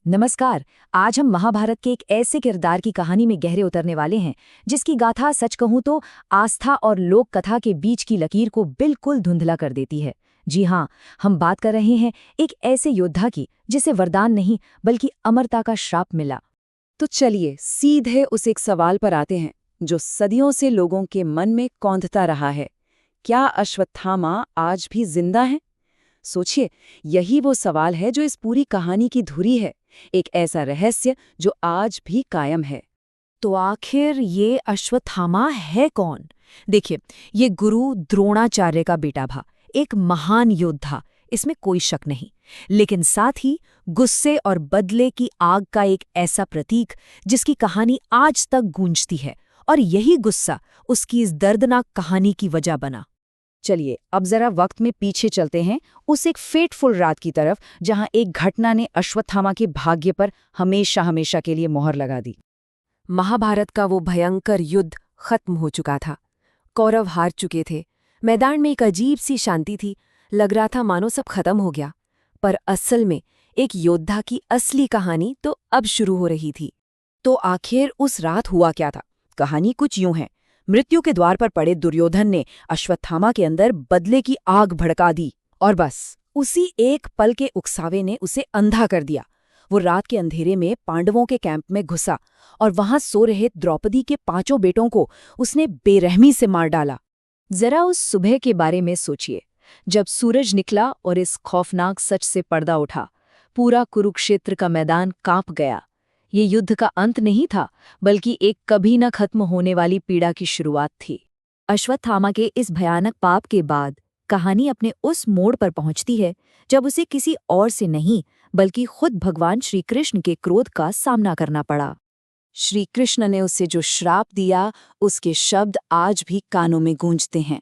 नमस्कार। आज हम महाभारत के एक ऐसे किरदार की कहानी में गहरे उतरने वाले हैं जिसकी गाथा सच कहूं तो आस्था और लोक कथा के बीच की लकीर को बिल्कुल धुंधला कर देती है। जी हाँ, हम बात कर रहे हैं एक ऐसे योद्धा की जिसे वरदान नहीं बल्कि अमरता का श्राप मिला। तो चलिए सीधे उस एक सवाल पर आते हैं जो सदियों से लोगों के मन में कौंधता रहा है। क्या अश्वत्थामा आज भी जिंदा है? सोचिए, यही वो सवाल है जो इस पूरी कहानी की धुरी है, एक ऐसा रहस्य जो आज भी कायम है। तो आखिर ये अश्वत्थामा है कौन? देखिए, ये गुरु द्रोणाचार्य का बेटा था, एक महान योद्धा, इसमें कोई शक नहीं। लेकिन साथ ही गुस्से और बदले की आग का एक ऐसा प्रतीक जिसकी कहानी आज तक गूंजती है, और यही गुस्सा उसकी इस दर्दनाक कहानी की वजह बना। चलिए अब जरा वक्त में पीछे चलते हैं, उस एक फेटफुल रात की तरफ जहां एक घटना ने अश्वत्थामा के भाग्य पर हमेशा हमेशा के लिए मोहर लगा दी। महाभारत का वो भयंकर युद्ध खत्म हो चुका था। कौरव हार चुके थे। मैदान में एक अजीब सी शांति थी। लग रहा था मानो सब खत्म हो गया। पर असल में एक योद्धा की असली कहानी तो अब शुरू हो रही थी। तो आखिर उस रात हुआ क्या था? कहानी कुछ यूं है। मृत्यु के द्वार पर पड़े दुर्योधन ने अश्वत्थामा के अंदर बदले की आग भड़का दी, और बस उसी एक पल के उकसावे ने उसे अंधा कर दिया। वो रात के अंधेरे में पांडवों के कैंप में घुसा और वहां सो रहे द्रौपदी के 5 बेटों को उसने बेरहमी से मार डाला। जरा उस सुबह के बारे में सोचिए, जब सूरज निकला और इस खौफनाक सच से पर्दा उठा। पूरा कुरुक्षेत्र का मैदान कांप गया। ये युद्ध का अंत नहीं था, बल्कि एक कभी न खत्म होने वाली पीड़ा की शुरुआत थी। अश्वत्थामा के इस भयानक पाप के बाद कहानी अपने उस मोड़ पर पहुंचती है जब उसे किसी और से नहीं बल्कि खुद भगवान श्री कृष्ण के क्रोध का सामना करना पड़ा। श्री कृष्ण ने उसे जो श्राप दिया, उसके शब्द आज भी कानों में गूंजते हैं।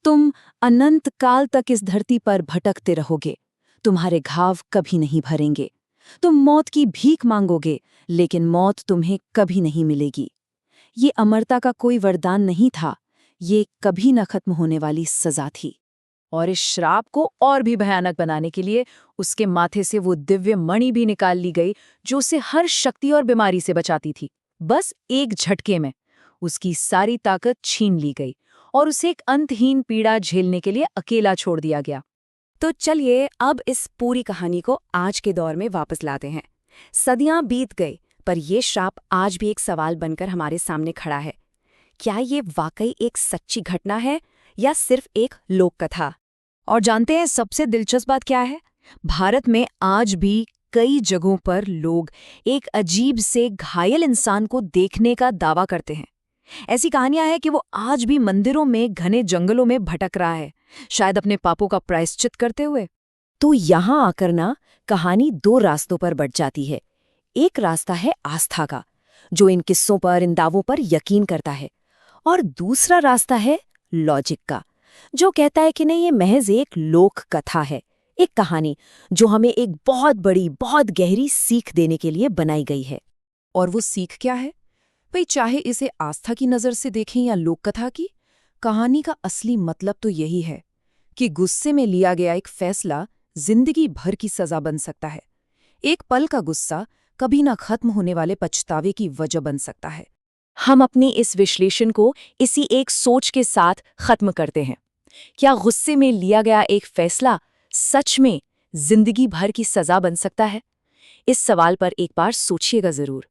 तुम अनंत काल तक इस धरती पर भटकते रहोगे, तुम्हारे घाव कभी नहीं भरेंगे। तुम मौत की भीख मांगोगे, लेकिन मौत तुम्हें कभी नहीं मिलेगी। ये अमरता का कोई वरदान नहीं था, ये कभी न खत्म होने वाली सजा थी। और इस श्राप को और भी भयानक बनाने के लिए उसके माथे से वो दिव्य मणि भी निकाल ली गई जो उसे हर शक्ति और बीमारी से बचाती थी। बस एक झटके में उसकी सारी ताकत छीन ली गई और उसे एक अंतहीन पीड़ा झेलने के लिए अकेला छोड़ दिया गया। तो चलिए अब इस पूरी कहानी को आज के दौर में वापस लाते हैं। सदियां बीत गई, पर यह श्राप आज भी एक सवाल बनकर हमारे सामने खड़ा है। क्या ये वाकई एक सच्ची घटना है या सिर्फ एक लोक कथा? और जानते हैं सबसे दिलचस्प बात क्या है? भारत में आज भी कई जगहों पर लोग एक अजीब से घायल इंसान को देखने का दावा करते हैं। ऐसी कहानियां हैं कि वो आज भी मंदिरों में घने जंगलों में भटक रहा है, शायद अपने पापों का प्रायश्चित करते हुए। तो यहाँ आकर ना कहानी 2 रास्तों पर बढ़ जाती है। एक रास्ता है आस्था का, जो इन किस्सों पर, इन दावों पर यकीन करता है, और दूसरा रास्ता है लॉजिक का, जो कहता है कि नहीं, ये महज एक लोक कथा है, एक कहानी जो हमें एक बहुत बड़ी, बहुत गहरी सीख देने के लिए बनाई गई है। और वो सीख क्या है? भाई, चाहे इसे आस्था की नज़र से देखें या लोककथा की, कहानी का असली मतलब तो यही है कि गुस्से में लिया गया एक फैसला जिंदगी भर की सजा बन सकता है। एक पल का गुस्सा कभी ना खत्म होने वाले पछतावे की वजह बन सकता है। हम अपनी इस विश्लेषण को इसी एक सोच के साथ खत्म करते हैं। क्या गुस्से में लिया गया एक फैसला सच में जिंदगी भर की सजा बन सकता है? इस सवाल पर एक बार सोचिएगा जरूर।